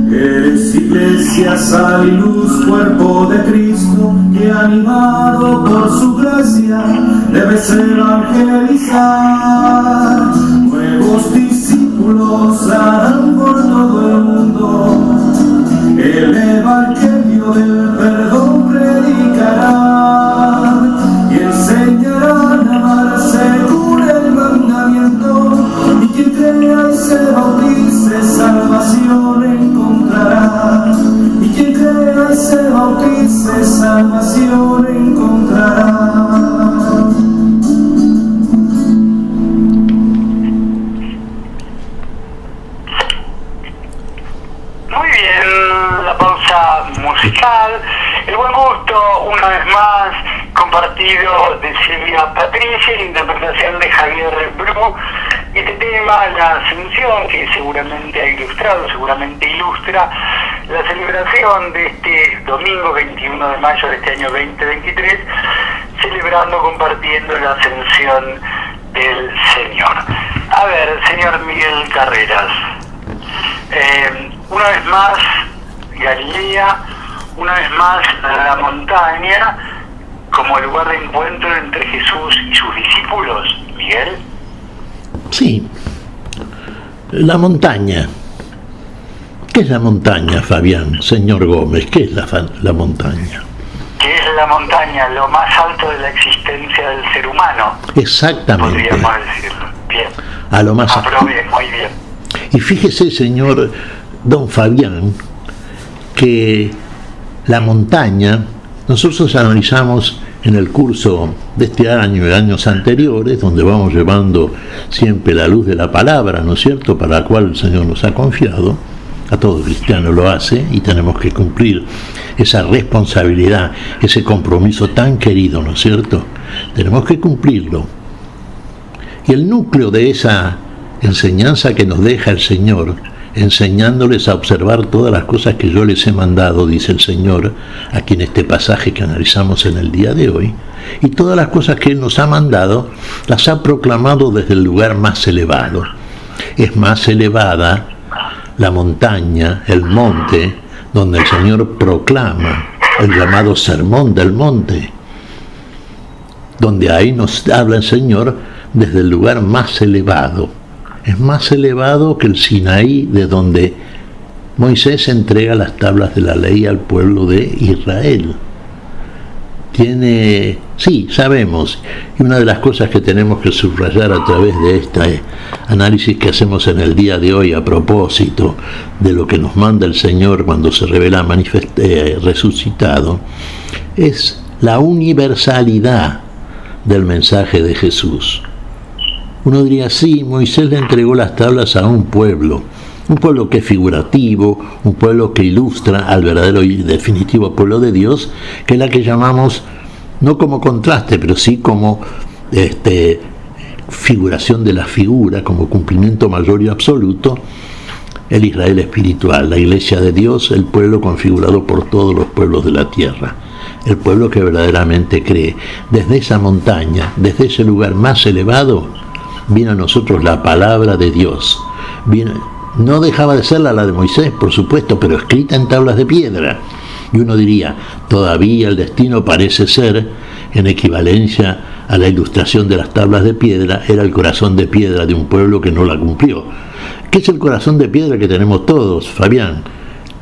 Eres iglesia, sal y luz, cuerpo de Cristo, que animado por su gracia debes evangelizar. Nuevos discípulos harán por todo el mundo, el evangelio del perdón predicarán y enseñarán a amar según el mandamiento, y quien crea y se bautice salvación encontrará, y quien crea y se bautice salvación encontrará. Muy bien, la pausa musical, el buen gusto una vez más compartido de Silvia Patricia, la interpretación de Javier Bru, y este tema, la Ascensión, que seguramente ha ilustrado, seguramente ilustra la celebración de este domingo 21 de mayo de este año 2023, celebrando, compartiendo la Ascensión del Señor. A ver, señor Miguel Carreras, una vez más Galilea, una vez más la montaña como lugar de encuentro entre Jesús y sus discípulos, Miguel. Sí, la montaña. ¿Qué es la montaña, Fabián? Señor Gómez, ¿qué es la montaña? ¿Qué es la montaña? Lo más alto de la existencia del ser humano. Exactamente. Podríamos decirlo. Bien. A lo más alto. Aprobé, muy bien. Y fíjese, señor don Fabián, que la montaña, nosotros analizamos en el curso de este año y años anteriores, donde vamos llevando siempre la luz de la palabra, ¿no es cierto?, para la cual el Señor nos ha confiado, a todo cristiano lo hace, y tenemos que cumplir esa responsabilidad, ese compromiso tan querido, ¿no es cierto?, tenemos que cumplirlo. Y el núcleo de esa enseñanza que nos deja el Señor enseñándoles a observar todas las cosas que yo les he mandado, dice el Señor, aquí en este pasaje que analizamos en el día de hoy, y todas las cosas que Él nos ha mandado, las ha proclamado desde el lugar más elevado. Es más elevada la montaña, el monte, donde el Señor proclama el llamado Sermón del Monte, donde ahí nos habla el Señor desde el lugar más elevado. Es más elevado que el Sinaí, de donde Moisés entrega las tablas de la ley al pueblo de Israel. Sí, sabemos, y una de las cosas que tenemos que subrayar a través de este análisis que hacemos en el día de hoy a propósito de lo que nos manda el Señor cuando se revela resucitado, es la universalidad del mensaje de Jesús. Uno diría, sí, Moisés le entregó las tablas a un pueblo que es figurativo, un pueblo que ilustra al verdadero y definitivo pueblo de Dios, que es la que llamamos, no como contraste, pero sí como figuración de la figura, como cumplimiento mayor y absoluto, el Israel espiritual, la iglesia de Dios, el pueblo configurado por todos los pueblos de la tierra, el pueblo que verdaderamente cree. Desde esa montaña, desde ese lugar más elevado, viene a nosotros la palabra de Dios. No dejaba de ser la de Moisés, por supuesto, pero escrita en tablas de piedra. Y uno diría, todavía el destino parece ser, en equivalencia a la ilustración de las tablas de piedra, era el corazón de piedra de un pueblo que no la cumplió. ¿Qué es el corazón de piedra que tenemos todos, Fabián?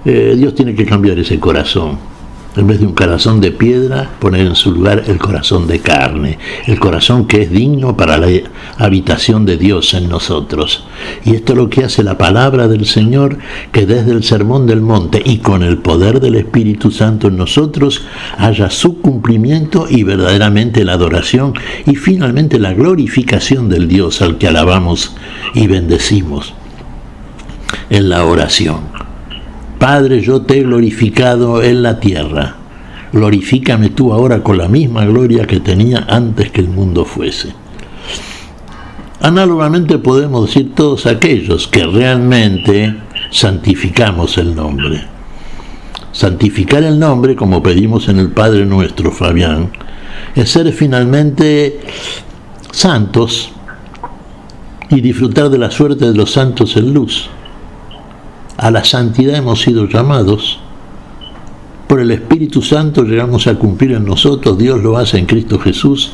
Dios tiene que cambiar ese corazón. En vez de un corazón de piedra, poner en su lugar el corazón de carne, el corazón que es digno para la habitación de Dios en nosotros. Y esto es lo que hace la palabra del Señor, que desde el Sermón del Monte y con el poder del Espíritu Santo en nosotros haya su cumplimiento y verdaderamente la adoración y finalmente la glorificación del Dios al que alabamos y bendecimos en la oración. Padre, yo te he glorificado en la tierra, glorifícame tú ahora con la misma gloria que tenía antes que el mundo fuese. Análogamente podemos decir todos aquellos que realmente santificamos el nombre. Santificar el nombre, como pedimos en el Padre Nuestro, Fabián, es ser finalmente santos y disfrutar de la suerte de los santos en luz. A la santidad hemos sido llamados. Por el Espíritu Santo llegamos a cumplir en nosotros, Dios lo hace en Cristo Jesús,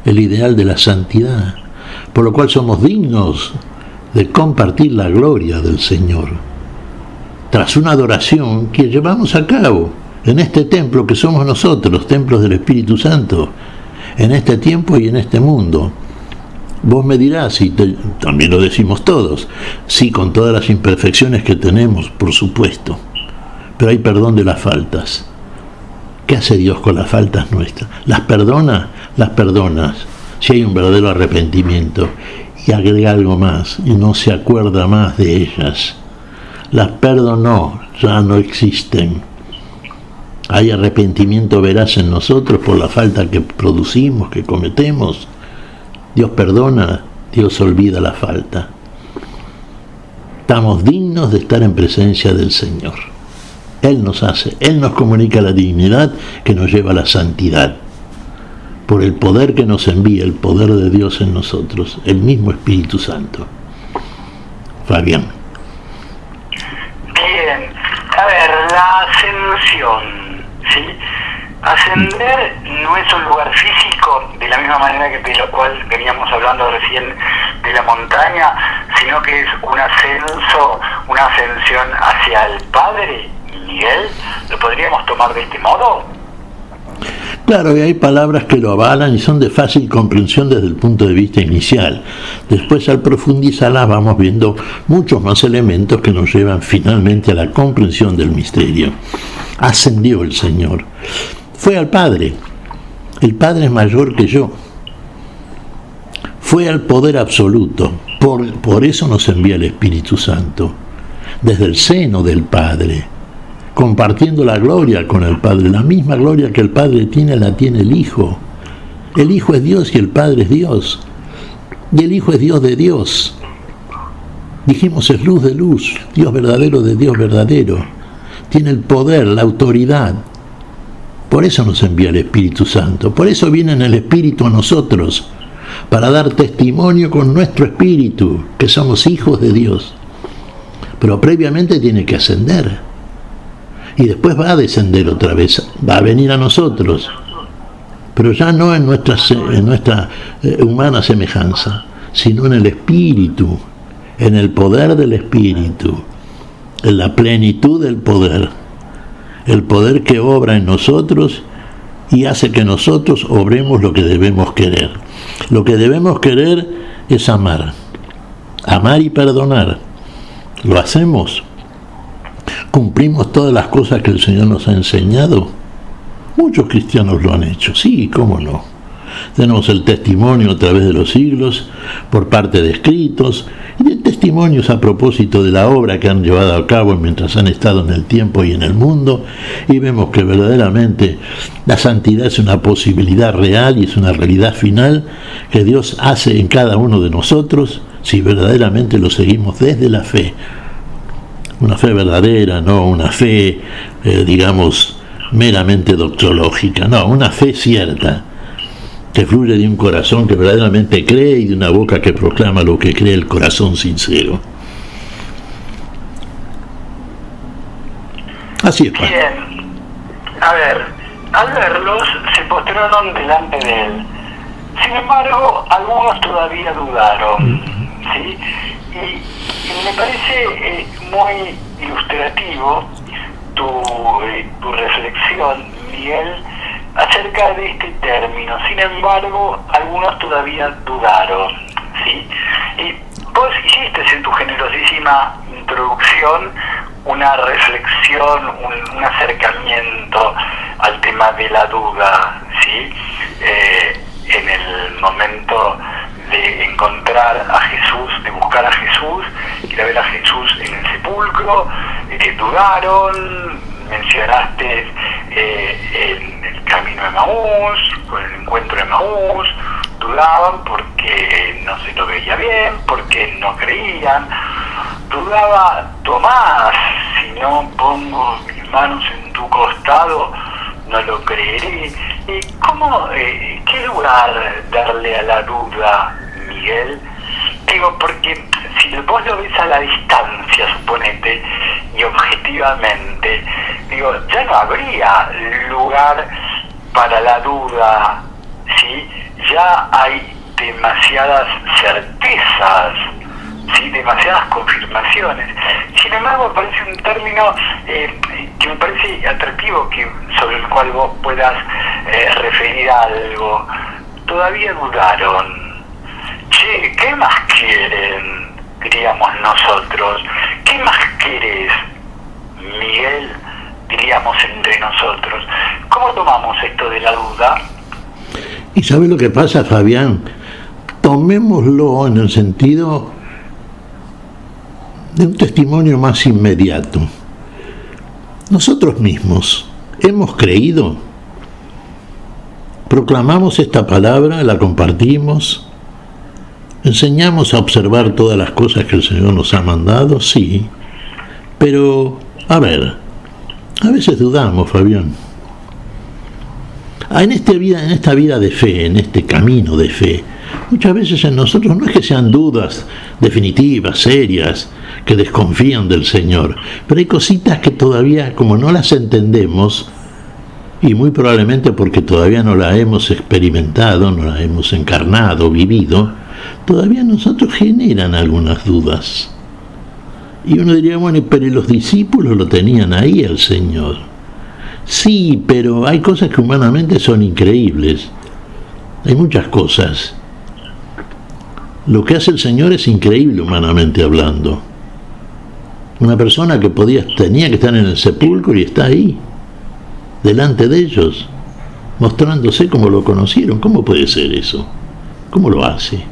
el ideal de la santidad, por lo cual somos dignos de compartir la gloria del Señor. Tras una adoración que llevamos a cabo en este templo que somos nosotros, templos del Espíritu Santo, en este tiempo y en este mundo. Vos me dirás, y también lo decimos todos, sí, con todas las imperfecciones que tenemos, por supuesto, pero hay perdón de las faltas. ¿Qué hace Dios con las faltas nuestras? ¿Las perdona? Las perdonas, si hay un verdadero arrepentimiento, y agrega algo más, y no se acuerda más de ellas. Las perdonó, ya no existen. Hay arrepentimiento veraz en nosotros por la falta que producimos, que cometemos. Dios perdona, Dios olvida la falta. Estamos dignos de estar en presencia del Señor. Él nos hace, Él nos comunica la dignidad que nos lleva a la santidad. Por el poder que nos envía, el poder de Dios en nosotros, el mismo Espíritu Santo. Fabián. Bien, a ver, la ascensión, ¿sí? Ascender no es un lugar físico, de la misma manera que de lo cual veníamos hablando recién de la montaña, sino que es un ascenso, una ascensión hacia el Padre. Miguel, ¿lo podríamos tomar de este modo? Claro, y hay palabras que lo avalan y son de fácil comprensión desde el punto de vista inicial. Después, al profundizarlas, vamos viendo muchos más elementos que nos llevan finalmente a la comprensión del misterio. Ascendió el Señor. Fue al Padre. El Padre es mayor que yo. Fue al poder absoluto. Por eso nos envía el Espíritu Santo. Desde el seno del Padre. Compartiendo la gloria con el Padre. La misma gloria que el Padre tiene, la tiene el Hijo. El Hijo es Dios y el Padre es Dios. Y el Hijo es Dios de Dios. Dijimos, es luz de luz, Dios verdadero de Dios verdadero. Tiene el poder, la autoridad. Por eso nos envía el Espíritu Santo. Por eso viene en el Espíritu a nosotros, para dar testimonio con nuestro espíritu, que somos hijos de Dios. Pero previamente tiene que ascender. Y después va a descender otra vez, va a venir a nosotros. Pero ya no en nuestra humana semejanza, sino en el Espíritu, en el poder del Espíritu, en la plenitud del poder, el poder que obra en nosotros y hace que nosotros obremos lo que debemos querer. Lo que debemos querer es amar y perdonar. ¿Lo hacemos? ¿Cumplimos todas las cosas que el Señor nos ha enseñado? Muchos cristianos lo han hecho, sí, cómo no. Tenemos el testimonio a través de los siglos, por parte de escritos, y de testimonios a propósito de la obra que han llevado a cabo mientras han estado en el tiempo y en el mundo, y vemos que verdaderamente la santidad es una posibilidad real y es una realidad final que Dios hace en cada uno de nosotros si verdaderamente lo seguimos desde la fe. Una fe verdadera, no una fe, digamos, meramente doctrológica, no, una fe cierta, que fluye de un corazón que verdaderamente cree y de una boca que proclama lo que cree el corazón sincero. Así es, Padre. Bien. A ver, al verlos se postraron delante de él. Sin embargo, algunos todavía dudaron, ¿sí? Y me parece muy ilustrativo tu reflexión, Miguel, acerca de este término. Sin embargo, algunos todavía dudaron, ¿sí? Y vos hiciste en tu generosísima introducción una reflexión, un acercamiento al tema de la duda, ¿sí? En el momento de encontrar a Jesús, de buscar a Jesús, ir a ver a Jesús en el sepulcro, dudaron, mencionaste en el camino de Emaús, con el encuentro de Emaús, dudaban porque no se lo veía bien, porque no creían. Dudaba Tomás, si no pongo mis manos en tu costado, no lo creeré. ¿Y cómo, qué lugar darle a la duda, Miguel? Digo, porque si vos lo ves a la distancia, suponete, y objetivamente, digo, ya no habría lugar para la duda, ¿sí? Ya hay demasiadas certezas, ¿sí? Demasiadas confirmaciones. Sin embargo, me parece un término que me parece atractivo, sobre el cual vos puedas referir algo. Todavía dudaron. Che, ¿qué más quieren? Diríamos nosotros. ¿Qué más querés, Miguel? Diríamos entre nosotros. ¿Cómo tomamos esto de la duda? ¿Y sabe lo que pasa, Fabián? Tomémoslo en el sentido de un testimonio más inmediato. Nosotros mismos hemos creído, proclamamos esta palabra, la compartimos, enseñamos a observar todas las cosas que el Señor nos ha mandado, sí, pero, a ver, a veces dudamos, Fabián. En esta vida de fe, en este camino de fe, muchas veces en nosotros no es que sean dudas definitivas, serias, que desconfían del Señor, pero hay cositas que todavía, como no las entendemos, y muy probablemente porque todavía no las hemos experimentado, no las hemos encarnado, vivido, todavía nosotros generan algunas dudas. Y uno diría, bueno, pero los discípulos lo tenían ahí el Señor. Sí, pero hay cosas que humanamente son increíbles. Hay muchas cosas. Lo que hace el Señor es increíble humanamente hablando. Una persona que tenía que estar en el sepulcro y está ahí, delante de ellos, mostrándose como lo conocieron. ¿Cómo puede ser eso? ¿Cómo lo hace?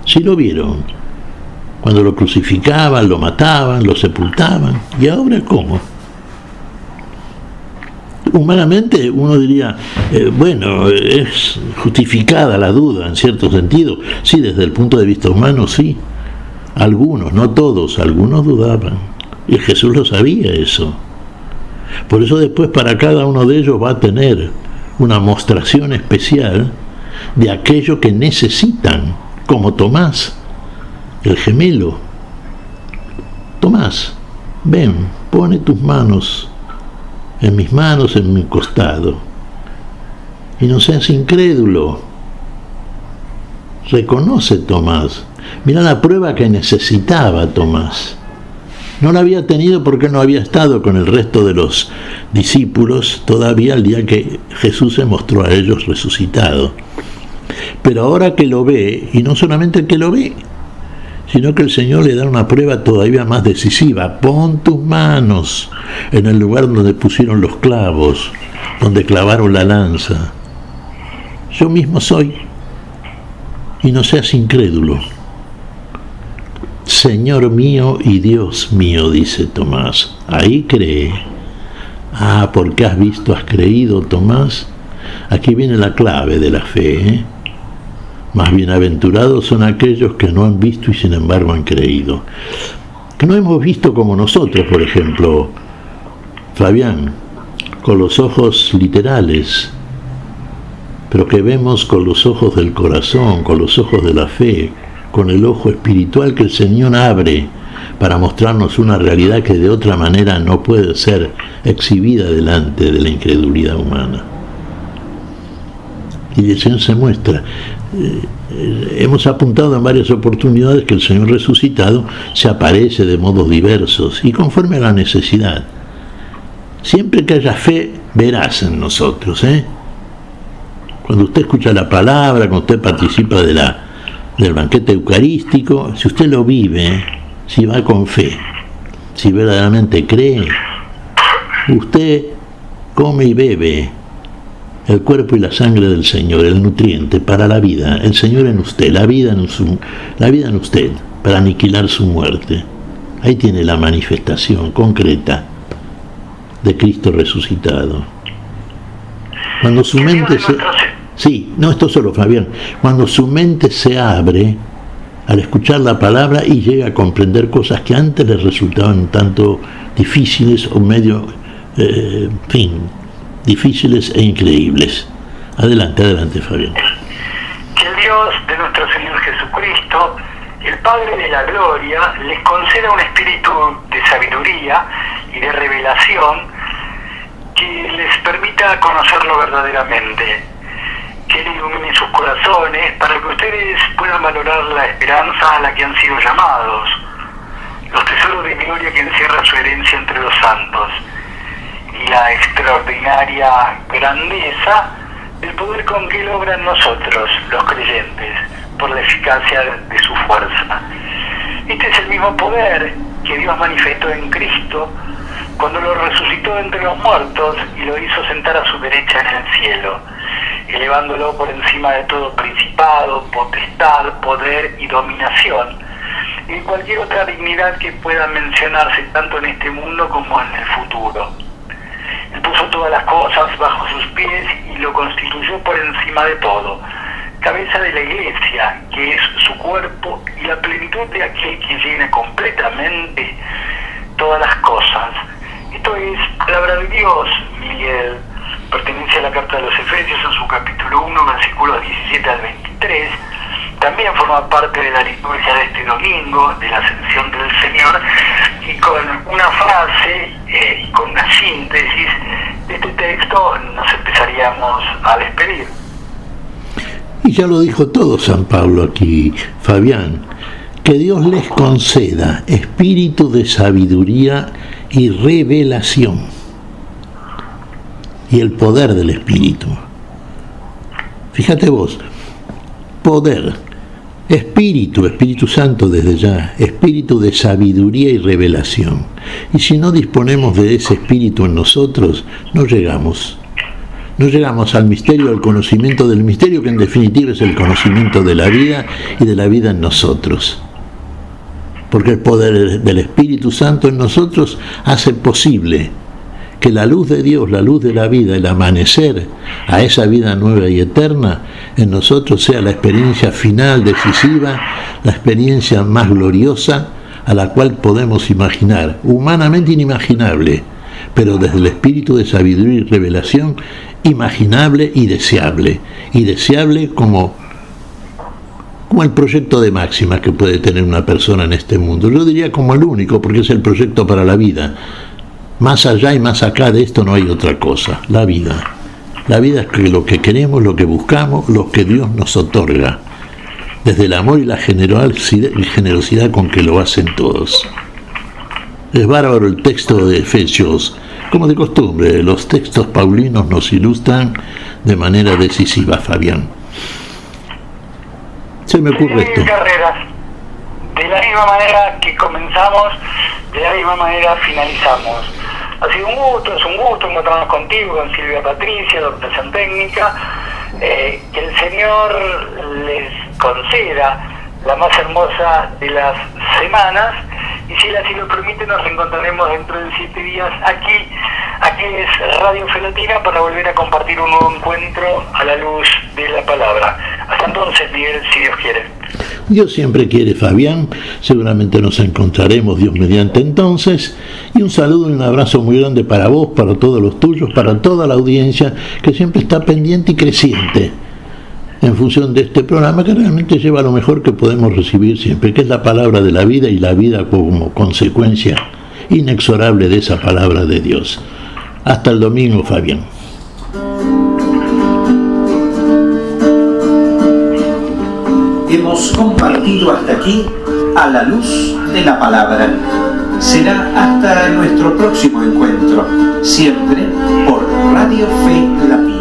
Si lo vieron, cuando lo crucificaban, lo mataban, lo sepultaban, ¿y ahora cómo? Humanamente uno diría, bueno, es justificada la duda en cierto sentido, sí, desde el punto de vista humano, sí, Algunos, no todos, algunos dudaban. Y Jesús lo sabía eso. Por eso después para cada uno de ellos va a tener una mostración especial de aquello que necesitan, como Tomás, el gemelo. Tomás, ven, pone tus manos en mis manos, en mi costado, y no seas incrédulo. Reconoce Tomás. Mira la prueba que necesitaba Tomás. No la había tenido porque no había estado con el resto de los discípulos todavía el día que Jesús se mostró a ellos resucitado. Pero ahora que lo ve, y no solamente que lo ve, sino que el Señor le da una prueba todavía más decisiva. Pon tus manos en el lugar donde pusieron los clavos, donde clavaron la lanza. Yo mismo soy, y no seas incrédulo. Señor mío y Dios mío, dice Tomás. Ahí cree. Ah, porque has visto, has creído, Tomás. Aquí viene la clave de la fe, Más bienaventurados son aquellos que no han visto y sin embargo han creído. Que no hemos visto como nosotros, por ejemplo, Fabián, con los ojos literales, pero que vemos con los ojos del corazón, con los ojos de la fe, con el ojo espiritual que el Señor abre para mostrarnos una realidad que de otra manera no puede ser exhibida delante de la incredulidad humana. Y el Señor se muestra. Hemos apuntado en varias oportunidades que el Señor resucitado se aparece de modos diversos y conforme a la necesidad. Siempre que haya fe, verás en nosotros, Cuando usted escucha la palabra, cuando usted participa del banquete eucarístico, si usted lo vive, si va con fe, si verdaderamente cree, usted come y bebe el cuerpo y la sangre del Señor, el nutriente para la vida, el Señor en usted, la vida en usted, para aniquilar su muerte. Ahí tiene la manifestación concreta de Cristo resucitado. Cuando su mente se... Sí, no esto solo, Fabián. Cuando su mente se abre al escuchar la palabra y llega a comprender cosas que antes le resultaban un tanto difíciles o medio, difíciles e increíbles. Adelante, Fabián. Que el Dios de nuestro Señor Jesucristo, el Padre de la Gloria, les conceda un espíritu de sabiduría y de revelación que les permita conocerlo verdaderamente, que Él ilumine sus corazones para que ustedes puedan valorar la esperanza a la que han sido llamados, los tesoros de gloria que encierra su herencia entre los santos, y la extraordinaria grandeza del poder con que logran nosotros, los creyentes, por la eficacia de su fuerza. Este es el mismo poder que Dios manifestó en Cristo cuando lo resucitó entre los muertos y lo hizo sentar a su derecha en el cielo, elevándolo por encima de todo principado, potestad, poder y dominación, y cualquier otra dignidad que pueda mencionarse tanto en este mundo como en el futuro. Él puso todas las cosas bajo sus pies y lo constituyó por encima de todo, cabeza de la Iglesia, que es su cuerpo y la plenitud de aquel que llena completamente todas las cosas. Esto es palabra de Dios, Miguel. Pertenece a la carta de los Efesios en su capítulo 1, versículos 17 al 23. También forma parte de la liturgia de este domingo, de la ascensión del Señor, y con una frase, con una síntesis de este texto, nos empezaríamos a despedir. Y ya lo dijo todo San Pablo aquí, Fabián, que Dios les conceda espíritu de sabiduría y revelación, y el poder del Espíritu. Fíjate vos, poder, Espíritu Santo desde ya, espíritu de sabiduría y revelación. Y si no disponemos de ese espíritu en nosotros, no llegamos al misterio, al conocimiento del misterio, que en definitiva es el conocimiento de la vida y de la vida en nosotros. Porque el poder del Espíritu Santo en nosotros hace posible que la luz de Dios, la luz de la vida, el amanecer a esa vida nueva y eterna, en nosotros sea la experiencia final, decisiva, la experiencia más gloriosa a la cual podemos imaginar, humanamente inimaginable, pero desde el espíritu de sabiduría y revelación, imaginable y deseable como el proyecto de máxima que puede tener una persona en este mundo. Yo diría como el único, porque es el proyecto para la vida. Más allá y más acá de esto no hay otra cosa, la vida. La vida es lo que queremos, lo que buscamos, lo que Dios nos otorga, desde el amor y la generosidad con que lo hacen todos. Es bárbaro el texto de Efesios. Como de costumbre, los textos paulinos nos ilustran de manera decisiva, Fabián. Se me ocurre esto. Carreras, de la misma manera que comenzamos, de la misma manera finalizamos. Ha sido es un gusto encontrarnos contigo, con Silvia Patricia, la operación técnica. Que el Señor les conceda la más hermosa de las semanas, y si Él así lo permite, nos reencontraremos dentro de 7 días aquí es Radio Felatina, para volver a compartir un nuevo encuentro a la luz de la palabra. Hasta entonces, Miguel, si Dios quiere. Dios siempre quiere, Fabián. Seguramente nos encontraremos, Dios mediante, entonces. Y un saludo y un abrazo muy grande para vos, para todos los tuyos, para toda la audiencia que siempre está pendiente y creciente en función de este programa, que realmente lleva lo mejor que podemos recibir siempre, que es la palabra de la vida, y la vida como consecuencia inexorable de esa palabra de Dios. Hasta el domingo, Fabián. Hemos compartido hasta aquí a la luz de la palabra. Será hasta nuestro próximo encuentro, siempre por Radio Fe Latina.